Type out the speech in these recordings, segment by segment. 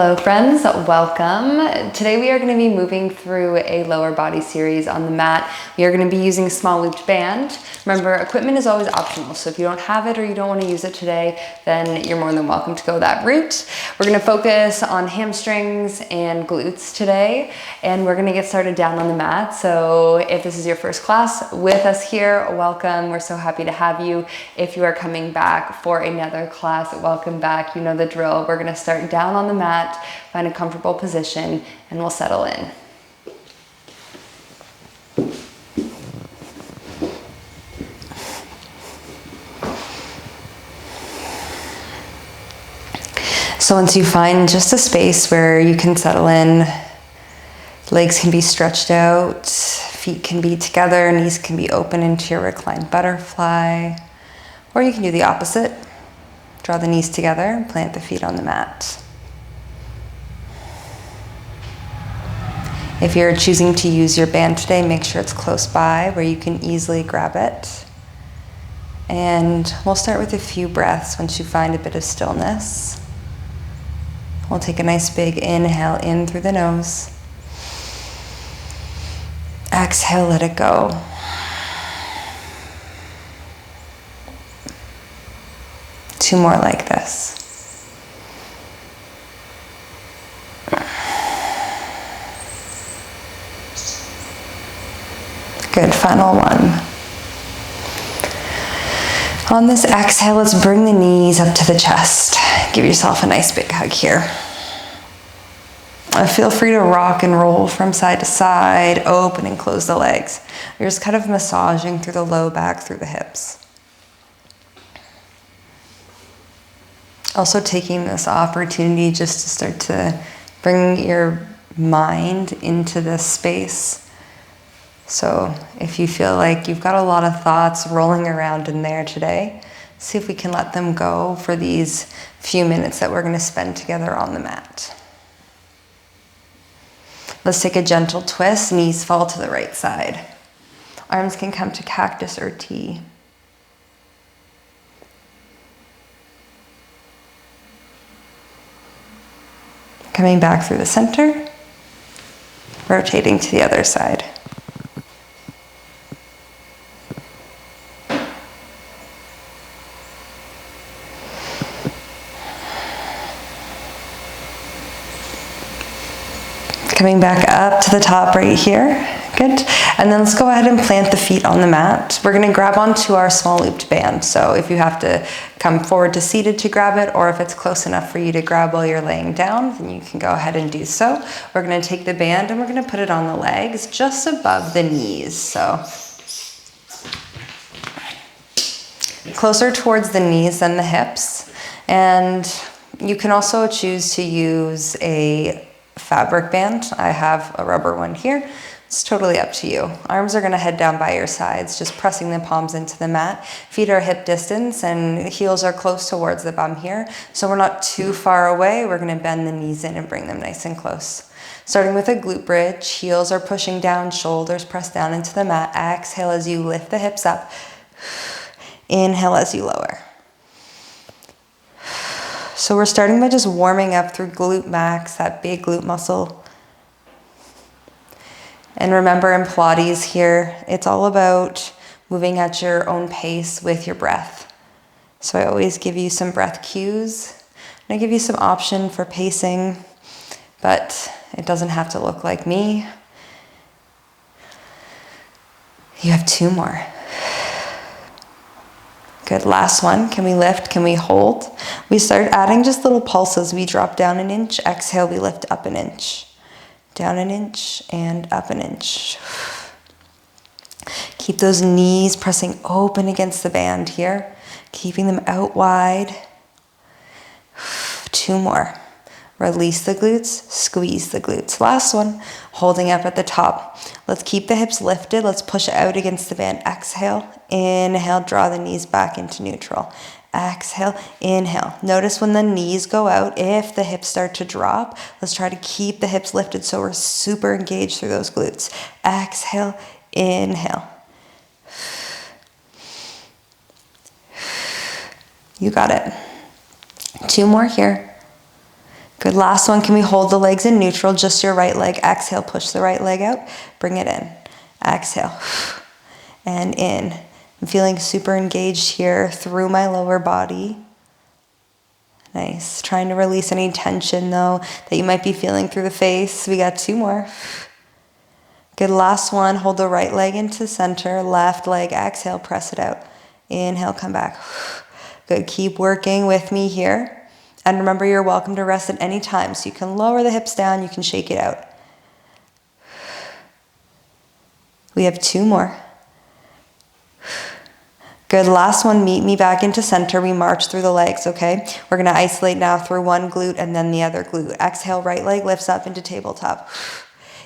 Hello friends, welcome. Today we are going to be moving through a lower body series on the mat. We are going to be using a small looped band. Remember, equipment is always optional, so if you don't have it or you don't want to use it today, then you're more than welcome to go that route. We're going to focus on hamstrings and glutes today, and we're going to get started down on the mat. So if this is your first class with us here, welcome. We're so happy to have you. If you are coming back for another class, welcome back. You know the drill. We're going to start down on the mat. Find a comfortable position and we'll settle in. So once you find just a space where you can settle in, legs can be stretched out, feet can be together, knees can be open into your reclined butterfly, or you can do the opposite. Draw the knees together, plant the feet on the mat. If you're choosing to use your band today, make sure it's close by where you can easily grab it. And we'll start with a few breaths once you find a bit of stillness. We'll take a nice big inhale in through the nose. Exhale, let it go. Two more like this. Good, final one. On this exhale, let's bring the knees up to the chest. Give yourself a nice big hug here. Feel free to rock and roll from side to side, open and close the legs. You're just kind of massaging through the low back, through the hips. Also taking this opportunity just to start to bring your mind into this space. So if you feel like you've got a lot of thoughts rolling around in there today, see if we can let them go for these few minutes that we're going to spend together on the mat. Let's take a gentle twist, knees fall to the right side. Arms can come to cactus or T. Coming back through the center, rotating to the other side. Coming back up to the top right here. Good. And then let's go ahead and plant the feet on the mat. We're going to grab onto our small looped band. So if you have to come forward to seated to grab it, or if it's close enough for you to grab while you're laying down, then you can go ahead and do so. We're going to take the band and we're going to put it on the legs just above the knees. So closer towards the knees than the hips. And you can also choose to use a fabric band. I have a rubber one here. It's totally up to you. Arms are going to head down by your sides, just pressing the palms into the mat. Feet are hip distance and heels are close towards the bum here. So we're not too far away. We're going to bend the knees in and bring them nice and close. Starting with a glute bridge, heels are pushing down, shoulders press down into the mat. Exhale as you lift the hips up. Inhale as you lower. So we're starting by just warming up through glute max, that big glute muscle. And remember in Pilates here, it's all about moving at your own pace with your breath. So I always give you some breath cues. And I give you some option for pacing, but it doesn't have to look like me. You have two more. Good, last one. Can we lift? Can we hold? We start adding just little pulses. We drop down an inch. Exhale, we lift up an inch. Down an inch and up an inch. Keep those knees pressing open against the band here. Keeping them out wide. Two more. Release the glutes, squeeze the glutes. Last one, holding up at the top. Let's keep the hips lifted. Let's push out against the band. Exhale, inhale, draw the knees back into neutral. Exhale, inhale. Notice when the knees go out, if the hips start to drop, let's try to keep the hips lifted so we're super engaged through those glutes. Exhale, inhale. You got it. Two more here. Good, last one. Can we hold the legs in neutral, just your right leg? Exhale, push the right leg out, bring it in. Exhale, and in. I'm feeling super engaged here through my lower body. Nice. Trying to release any tension though that you might be feeling through the face. We got 2 more. Good, last one. Hold the right leg into center, left leg, exhale, press it out. Inhale, come back. Good, keep working with me here. And remember, you're welcome to rest at any time. So you can lower the hips down, you can shake it out. We have 2 more. Good, last one, meet me back into center. We march through the legs, okay? We're gonna isolate now through one glute and then the other glute. Exhale, right leg lifts up into tabletop.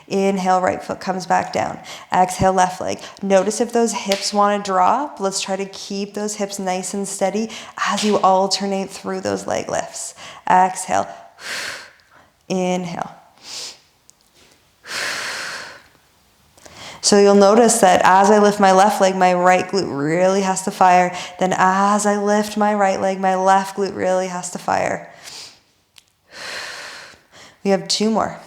Inhale, right foot comes back down. Exhale, left leg. Notice if those hips wanna drop. Let's try to keep those hips nice and steady as you alternate through those leg lifts. Exhale, inhale. So you'll notice that as I lift my left leg, my right glute really has to fire. Then as I lift my right leg, my left glute really has to fire. We have 2 more.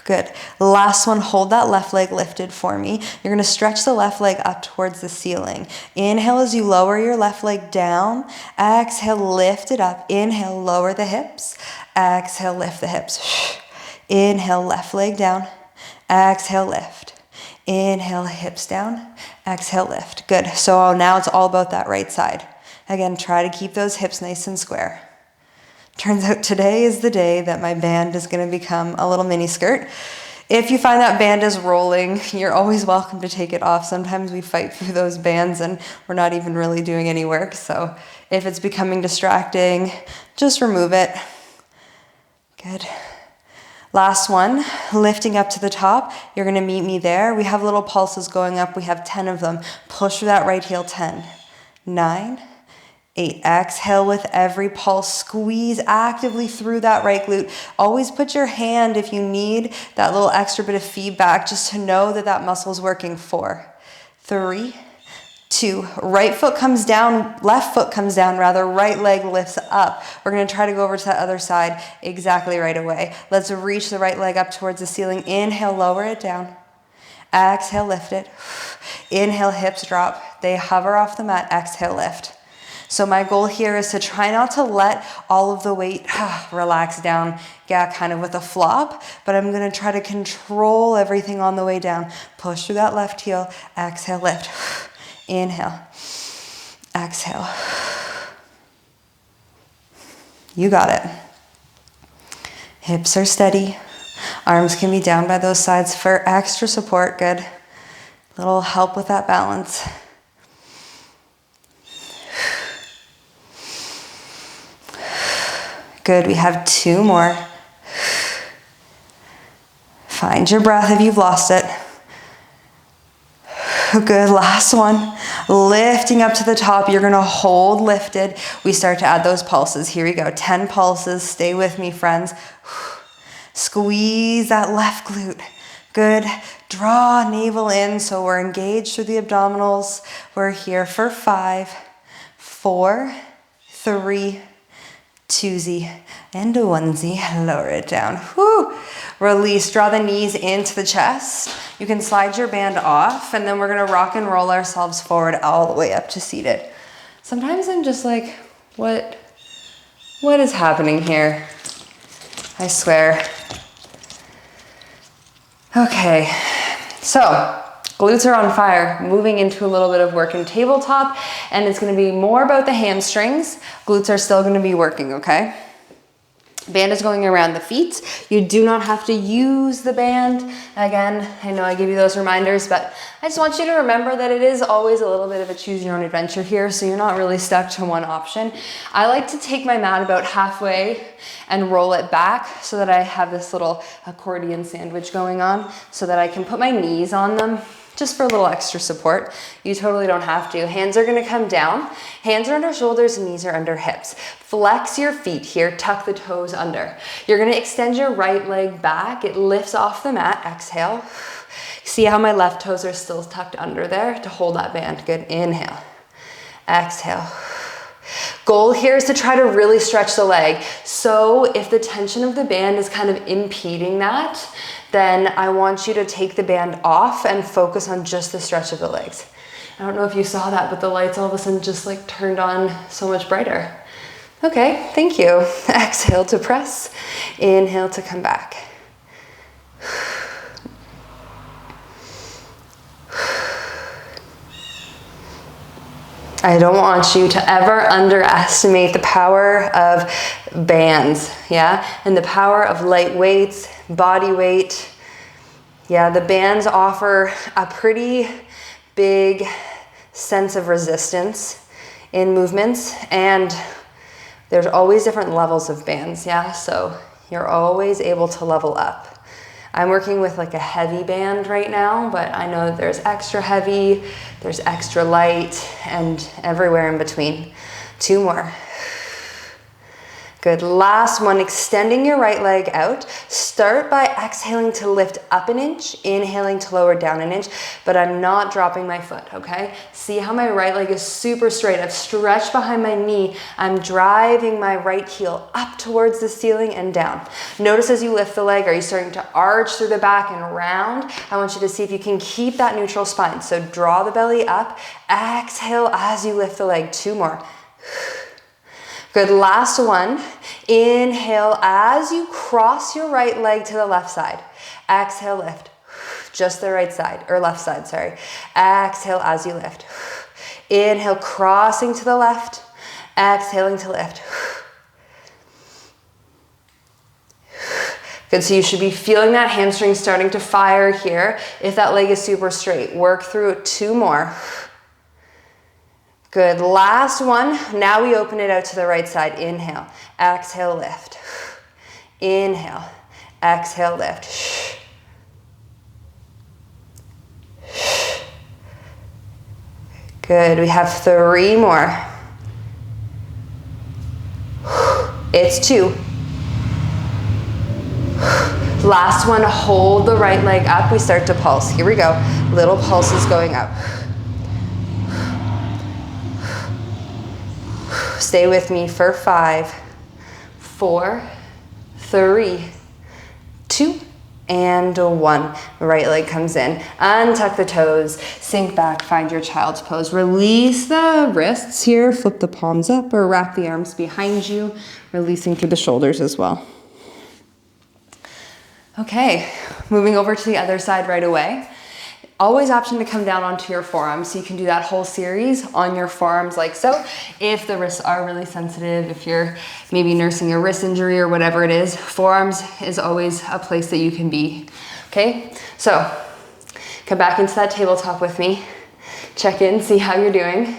Good. Last one, hold that left leg lifted for me. You're gonna stretch the left leg up towards the ceiling. Inhale as you lower your left leg down. Exhale, lift it up. Inhale, lower the hips. Exhale, lift the hips. Inhale, left leg down. Exhale, lift. Inhale, hips down. Exhale, lift. Good. So now it's all about that right side. Again, try to keep those hips nice and square. Turns out today is the day that my band is going to become a little mini skirt. If you find that band is rolling, you're always welcome to take it off. Sometimes we fight through those bands and we're not even really doing any work. So if it's becoming distracting, just remove it. Good. Last one, lifting up to the top. You're going to meet me there. We have little pulses going up. We have 10 of them. Push through that right heel. 10, 9, 8. Exhale with every pulse. Squeeze actively through that right glute. Always put your hand if you need that little extra bit of feedback just to know that that muscle is working. 4, 3, 2. Right foot comes down, left foot comes down rather, right leg lifts up. We're gonna try to go over to the other side exactly right away. Let's reach the right leg up towards the ceiling. Inhale, lower it down. Exhale, lift it. Inhale, hips drop. They hover off the mat. Exhale, lift. So my goal here is to try not to let all of the weight relax down, yeah, kind of with a flop, but I'm gonna try to control everything on the way down. Push through that left heel. Exhale, lift. Inhale, exhale. You got it. Hips are steady. Arms can be down by those sides for extra support. Good. Little help with that balance. Good. We have 2 more. Find your breath if you've lost it. Good, last one. Lifting up to the top, you're gonna hold lifted. We start to add those pulses. Here we go, 10 pulses. Stay with me, friends. Squeeze that left glute. Good, draw navel in so we're engaged through the abdominals. We're here for 5, 4, 3, 2Z, and a 1Z. Lower it down. Whew. Release, draw the knees into the chest. You can slide your band off and then we're gonna rock and roll ourselves forward all the way up to seated. Sometimes I'm just like, what is happening here? I swear. Okay, so glutes are on fire, moving into a little bit of work in tabletop, and it's gonna be more about the hamstrings. Glutes are still gonna be working, okay? Band is going around the feet. You do not have to use the band. Again, I know I give you those reminders, but I just want you to remember that it is always a little bit of a choose your own adventure here, so you're not really stuck to one option. I like to take my mat about halfway and roll it back so that I have this little accordion sandwich going on so that I can put my knees on them just for a little extra support. You totally don't have to. Hands are gonna come down. Hands are under shoulders, knees are under hips. Flex your feet here, tuck the toes under. You're gonna extend your right leg back. It lifts off the mat, exhale. See how my left toes are still tucked under there to hold that band. Good, inhale, exhale. Goal here is to try to really stretch the leg. So if the tension of the band is kind of impeding that, then I want you to take the band off and focus on just the stretch of the legs. I don't know if you saw that, but the lights all of a sudden just like turned on so much brighter. Okay, thank you. Exhale to press, inhale to come back. I don't want you to ever underestimate the power of bands, yeah? And the power of light weights, body weight. Yeah, the bands offer a pretty big sense of resistance in movements, and there's always different levels of bands, yeah? So you're always able to level up. I'm working with like a heavy band right now, but I know there's extra heavy, there's extra light, and everywhere in between. 2 more. Good, last one, extending your right leg out. Start by exhaling to lift up an inch, inhaling to lower down an inch, but I'm not dropping my foot, okay? See how my right leg is super straight. I've stretched behind my knee. I'm driving my right heel up towards the ceiling and down. Notice as you lift the leg, are you starting to arch through the back and round? I want you to see if you can keep that neutral spine. So draw the belly up, exhale as you lift the leg. 2 more. Good, last one. Inhale as you cross your right leg to the left side. Exhale, lift. Just the right side, or left side, sorry. Exhale as you lift. Inhale, crossing to the left. Exhaling to lift. Good, so you should be feeling that hamstring starting to fire here. If that leg is super straight, work through it. 2 more. Good, last one. Now we open it out to the right side. Inhale, exhale, lift. Inhale, exhale, lift. Good, we have 3 more. It's 2. Last one, hold the right leg up. We start to pulse. Here we go. Little pulses going up. Stay with me for 5, 4, 3, 2, and 1. Right leg comes in. Untuck the toes, sink back, find your child's pose. Release the wrists here, flip the palms up or wrap the arms behind you, releasing through the shoulders as well. Okay, moving over to the other side right away. Always option to come down onto your forearms, so you can do that whole series on your forearms like so. If the wrists are really sensitive, if you're maybe nursing a wrist injury or whatever it is, forearms is always a place that you can be, okay? So come back into that tabletop with me. Check in, see how you're doing.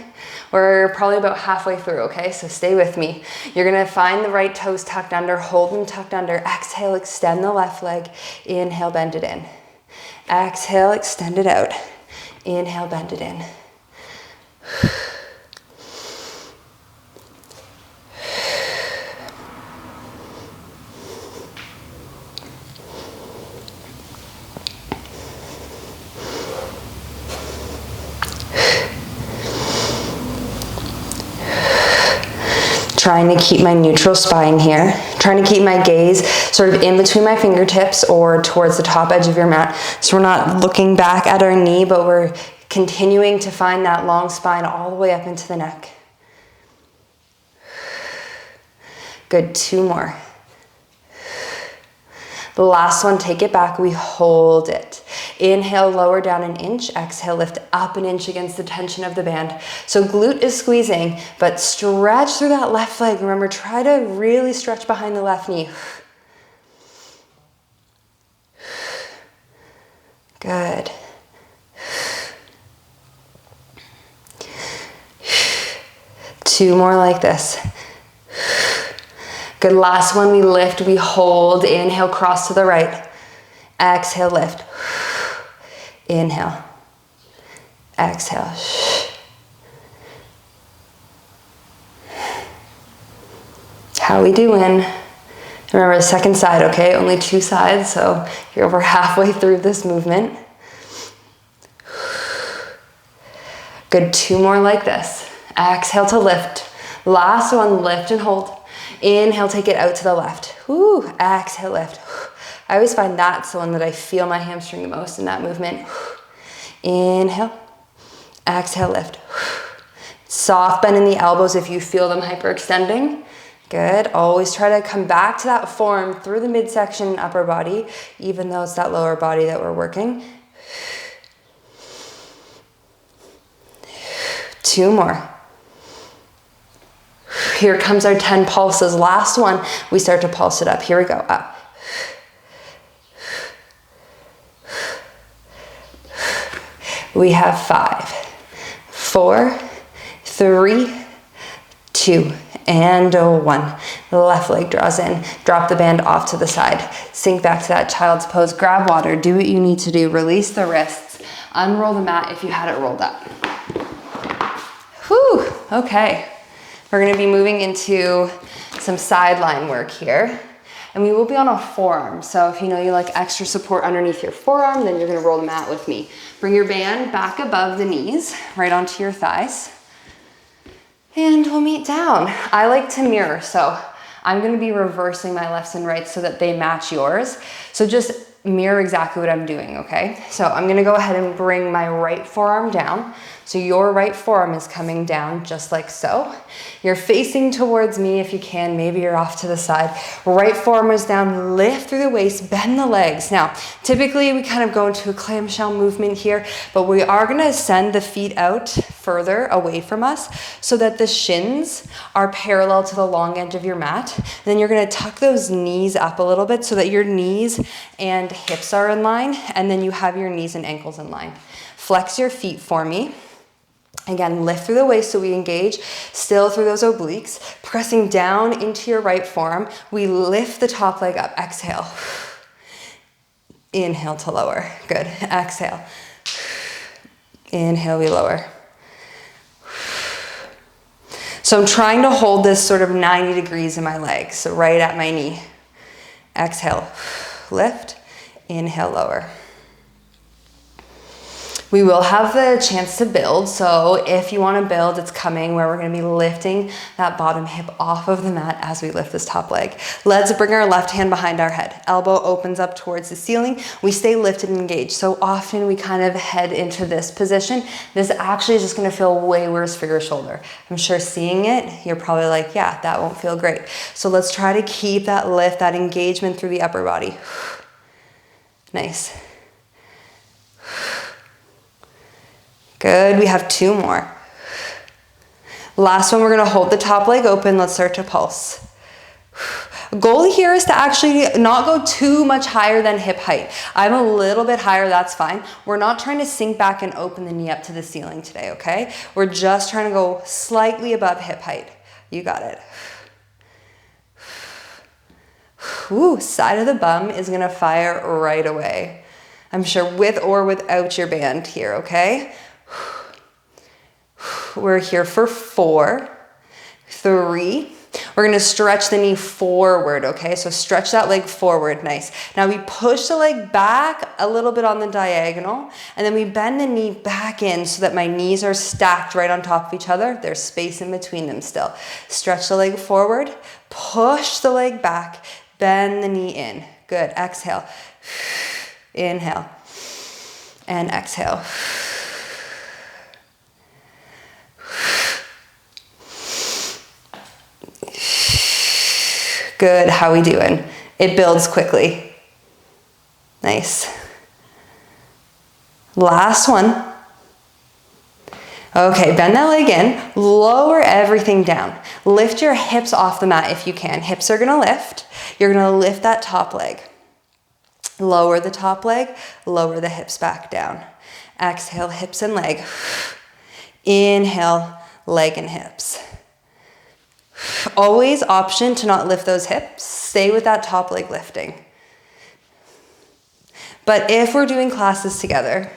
We're probably about halfway through, okay? So stay with me. You're gonna find the right toes tucked under, hold them tucked under. Exhale, extend the left leg. Inhale, bend it in. Exhale, extend it out. Inhale, bend it in. Trying to keep my neutral spine here. Trying to keep my gaze sort of in between my fingertips or towards the top edge of your mat. So we're not looking back at our knee, but we're continuing to find that long spine all the way up into the neck. Good, 2 more. The last one, take it back, we hold it. Inhale, lower down an inch. Exhale, lift up an inch against the tension of the band. So glute is squeezing, but stretch through that left leg. Remember, try to really stretch behind the left knee. Good. Two more like this. Good, last one, we lift, we hold. Inhale, cross to the right. Exhale, lift. Inhale. Exhale. How we doing? Remember, the second side, okay? Only 2 sides, so you're over halfway through this movement. Good, 2 more like this. Exhale to lift. Last one, lift and hold. Inhale, take it out to the left. Woo, exhale, lift. I always find that's the one that I feel my hamstring the most in that movement. Inhale, exhale, lift. Soft bend in the elbows if you feel them hyperextending. Good. Always try to come back to that form through the midsection and upper body, even though it's that lower body that we're working. 2 more. Here comes our 10 pulses. Last one, we start to pulse it up. Here we go, up. We have 5, 4, 3, 2, and 1. The left leg draws in. Drop the band off to the side. Sink back to that child's pose. Grab water. Do what you need to do. Release the wrists. Unroll the mat if you had it rolled up. Whew, okay. We're gonna be moving into some sideline work here. And we will be on a forearm. So if you know you like extra support underneath your forearm, then you're gonna roll the mat with me. Bring your band back above the knees, right onto your thighs. And we'll meet down. I like to mirror, so I'm gonna be reversing my lefts and rights so that they match yours. So just mirror exactly what I'm doing, okay? So I'm gonna go ahead and bring my right forearm down. So your right forearm is coming down just like so. You're facing towards me if you can, maybe you're off to the side. Right forearm is down, lift through the waist, bend the legs. Now, typically we kind of go into a clamshell movement here, but we are gonna send the feet out further away from us so that the shins are parallel to the long edge of your mat. And then you're gonna tuck those knees up a little bit so that your knees and hips are in line, and then you have your knees and ankles in line. Flex your feet for me. Again, lift through the waist so we engage, still through those obliques. Pressing down into your right forearm, we lift the top leg up. Exhale. Inhale to lower. Good. Exhale. Inhale, we lower. So I'm trying to hold this sort of 90 degrees in my legs, so right at my knee. Exhale. Lift. Inhale, lower. We will have the chance to build, so if you want to build, it's coming where we're going to be lifting that bottom hip off of the mat as we lift this top leg. Let's bring our left hand behind our head. Elbow opens up towards the ceiling. We stay lifted and engaged. So often we kind of head into this position. This actually is just going to feel way worse for your shoulder. I'm sure seeing it, you're probably like, yeah, that won't feel great. So let's try to keep that lift, that engagement through the upper body. Nice. Good, we have 2 more. Last one, we're gonna hold the top leg open. Let's start to pulse. Goal here is to actually not go too much higher than hip height. I'm a little bit higher, that's fine. We're not trying to sink back and open the knee up to the ceiling today, okay? We're just trying to go slightly above hip height. You got it. Ooh, side of the bum is gonna fire right away. I'm sure with or without your band here, okay? We're here for 4, 3. We're gonna stretch the knee forward, okay? So stretch that leg forward, nice. Now we push the leg back a little bit on the diagonal, and then we bend the knee back in so that my knees are stacked right on top of each other. There's space in between them still. Stretch the leg forward, push the leg back, bend the knee in. Good, exhale. Inhale, and exhale. Good, how we doing? It builds quickly. Nice. Last one. Okay, bend that leg in, lower everything down. Lift your hips off the mat if you can. Hips are gonna lift. You're gonna lift that top leg. Lower the top leg, lower the hips back down. Exhale, hips and leg. Inhale, leg and hips. Always option to not lift those hips. Stay with that top leg lifting. But if we're doing classes together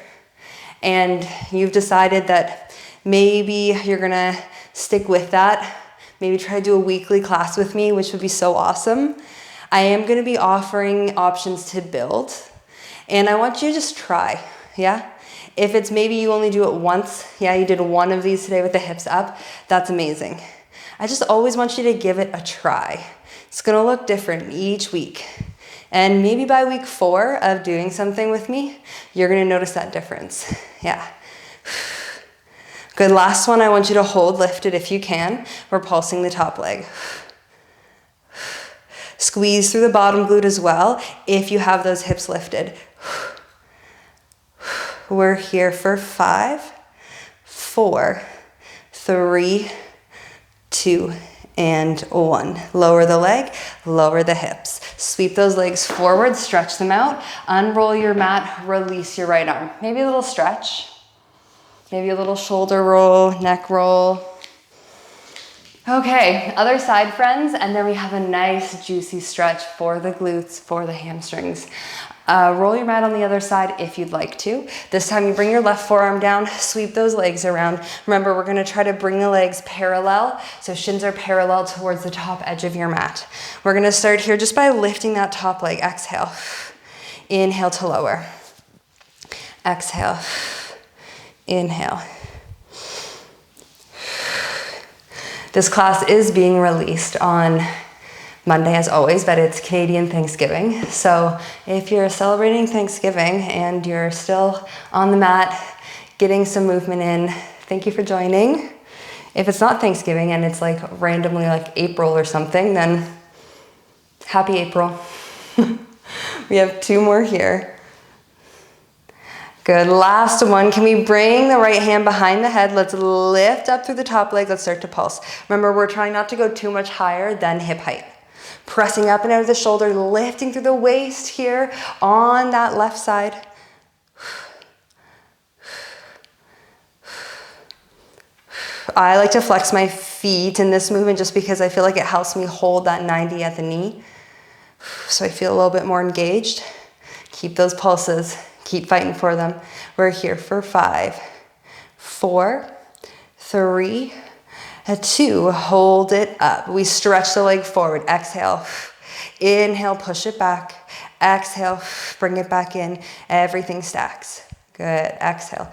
and you've decided that maybe you're gonna stick with that, maybe try to do a weekly class with me, which would be so awesome. I am gonna be offering options to build, and I want you to just try, yeah? If it's maybe you only do it once, yeah, you did one of these today with the hips up, that's amazing. I just always want you to give it a try. It's gonna look different each week. And maybe by week 4 of doing something with me, you're gonna notice that difference. Yeah. Good, last one, I want you to hold lifted if you can. We're pulsing the top leg. Squeeze through the bottom glute as well if you have those hips lifted. We're here for 5, 4, 3, 2, and 1. Lower the leg, lower the hips. Sweep those legs forward, stretch them out, unroll your mat, release your right arm. Maybe a little stretch, maybe a little shoulder roll, neck roll. Okay, other side, friends, and then we have a nice juicy stretch for the glutes, for the hamstrings. Roll your mat on the other side if you'd like to. This time you bring your left forearm down, sweep those legs around. Remember, we're gonna try to bring the legs parallel, so shins are parallel towards the top edge of your mat. We're gonna start here just by lifting that top leg. Exhale, inhale to lower. Exhale, inhale. This class is being released on Monday as always, but it's Canadian Thanksgiving. So if you're celebrating Thanksgiving and you're still on the mat, getting some movement in, thank you for joining. If it's not Thanksgiving and it's like randomly like April or something, then happy April. We have 2 more here. Good, last one. Can we bring the right hand behind the head? Let's lift up through the top leg. Let's start to pulse. Remember, we're trying not to go too much higher than hip height. Pressing up and out of the shoulder, lifting through the waist here on that left side. I like to flex my feet in this movement just because I feel like it helps me hold that 90 at the knee. So I feel a little bit more engaged. Keep those pulses. Keep fighting for them. We're here for 5, 4, 3, 2. Hold it up. We stretch the leg forward. Exhale. Inhale, push it back. Exhale, bring it back in. Everything stacks. Good. Exhale.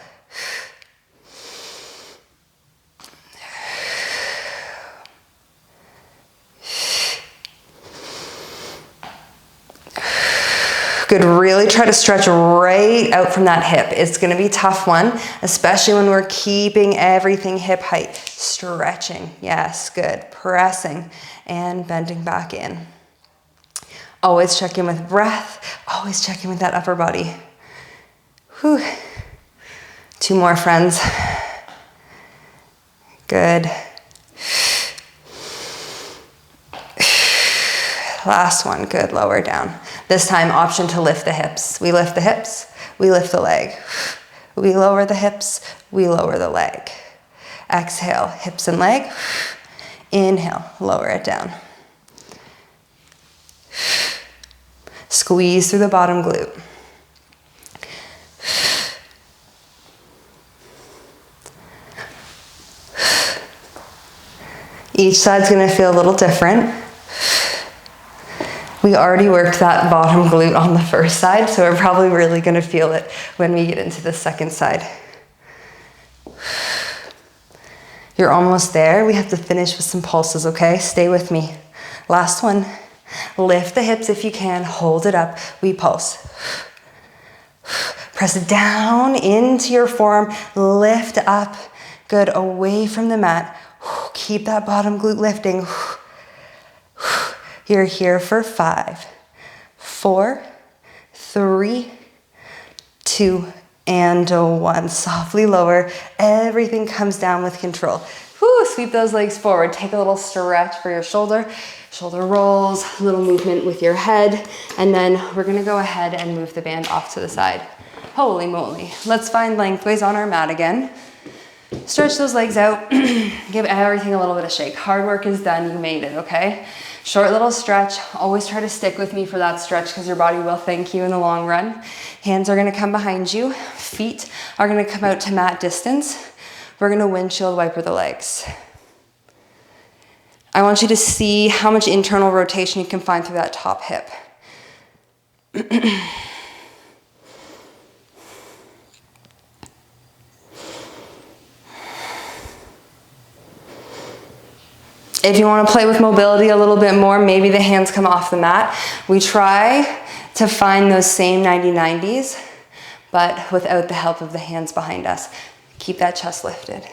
Good, really try to stretch right out from that hip. It's gonna be a tough one, especially when we're keeping everything hip height. Stretching, yes, good. Pressing and bending back in. Always check in with breath, always check in with that upper body. Whew. 2 more, friends. Good. Last one, good, lower down. This time, option to lift the hips. We lift the hips, we lift the leg. We lower the hips, we lower the leg. Exhale, hips and leg. Inhale, lower it down. Squeeze through the bottom glute. Each side's gonna feel a little different. We already worked that bottom glute on the first side, so we're probably really gonna feel it when we get into the second side. You're almost there. We have to finish with some pulses, okay? Stay with me. Last one. Lift the hips if you can, hold it up. We pulse. Press down into your forearm, lift up. Good, away from the mat. Keep that bottom glute lifting. You're here for 5, 4, 3, 2, and 1. Softly lower. Everything comes down with control. Whew, sweep those legs forward. Take a little stretch for your shoulder. Shoulder rolls, a little movement with your head. And then we're gonna go ahead and move the band off to the side. Holy moly. Let's find lengthways on our mat again. Stretch those legs out. Give everything a little bit of shake. Hard work is done. You made it, okay? Short little stretch. Always try to stick with me for that stretch because your body will thank you in the long run. Hands are gonna come behind you. Feet are gonna come out to mat distance. We're gonna windshield wiper the legs. I want you to see how much internal rotation you can find through that top hip. If you want to play with mobility a little bit more, maybe the hands come off the mat. We try to find those same 90-90s, but without the help of the hands behind us. Keep that chest lifted.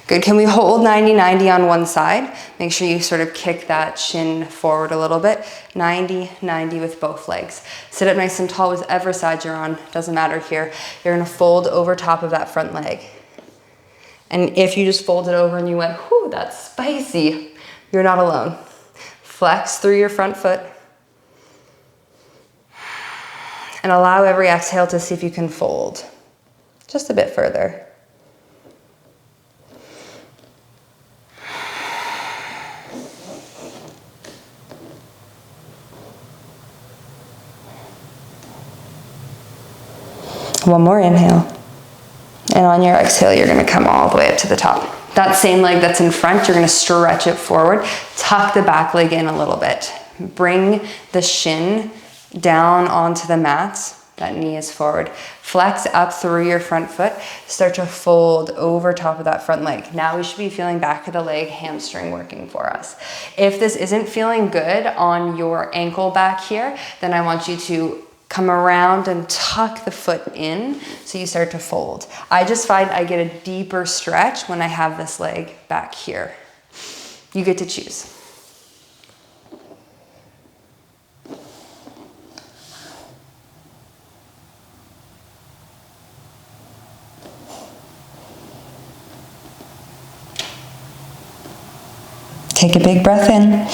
Good, can we hold 90-90 on one side? Make sure you sort of kick that shin forward a little bit. 90-90 with both legs. Sit up nice and tall with whichever side you're on, doesn't matter here. You're gonna fold over top of that front leg. And if you just folded over and you went, whew, that's spicy, you're not alone. Flex through your front foot. And allow every exhale to see if you can fold just a bit further. One more inhale. And on your exhale, you're gonna come all the way up to the top. That same leg that's in front, you're gonna stretch it forward. Tuck the back leg in a little bit. Bring the shin down onto the mat. That knee is forward. Flex up through your front foot. Start to fold over top of that front leg. Now we should be feeling back of the leg hamstring working for us. If this isn't feeling good on your ankle back here, then I want you to come around and tuck the foot in so you start to fold. I just find I get a deeper stretch when I have this leg back here. You get to choose. Take a big breath in.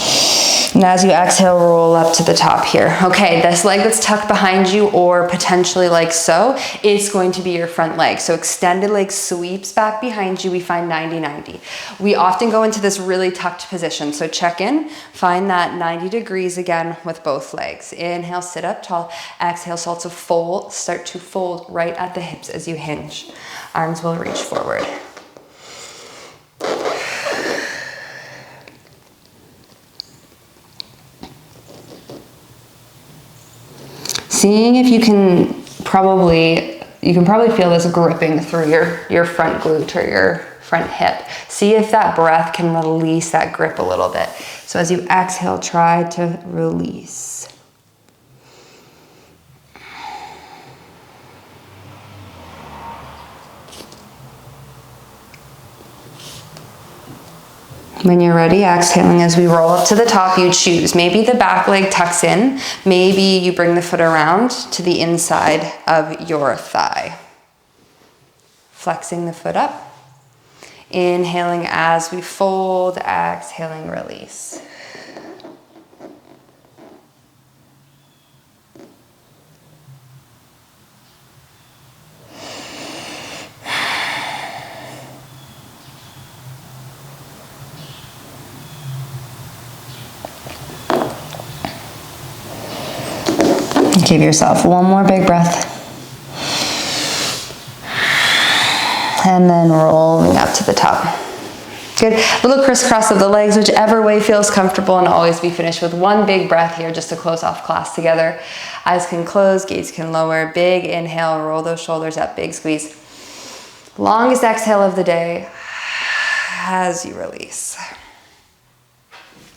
And as you exhale, roll up to the top here. Okay, this leg that's tucked behind you or potentially like so, it's going to be your front leg. So extended leg sweeps back behind you. We find 90-90. We often go into this really tucked position. So check in, find that 90 degrees again with both legs. Inhale, sit up tall. Exhale, start to fold right at the hips as you hinge. Arms will reach forward. Seeing if you can probably feel this gripping through your front glute or your front hip. See if that breath can release that grip a little bit. So as you exhale, try to release. When you're ready, exhaling as we roll up to the top, you choose. Maybe the back leg tucks in. Maybe you bring the foot around to the inside of your thigh. Flexing the foot up. Inhaling as we fold, exhaling, release. Give yourself one more big breath. And then rolling up to the top. Good. A little crisscross of the legs, whichever way feels comfortable, and always be finished with one big breath here just to close off class together. Eyes can close, gaze can lower. Big inhale, roll those shoulders up, big squeeze. Longest exhale of the day as you release.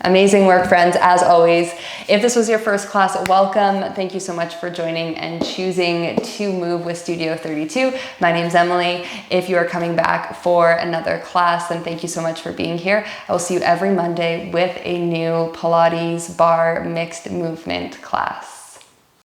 Amazing work, friends, as always. If this was your first class, welcome. Thank you so much for joining and choosing to move with Studio 32. My name's Emily. If you are coming back for another class, then thank you so much for being here. I will see you every Monday with a new Pilates bar mixed movement class.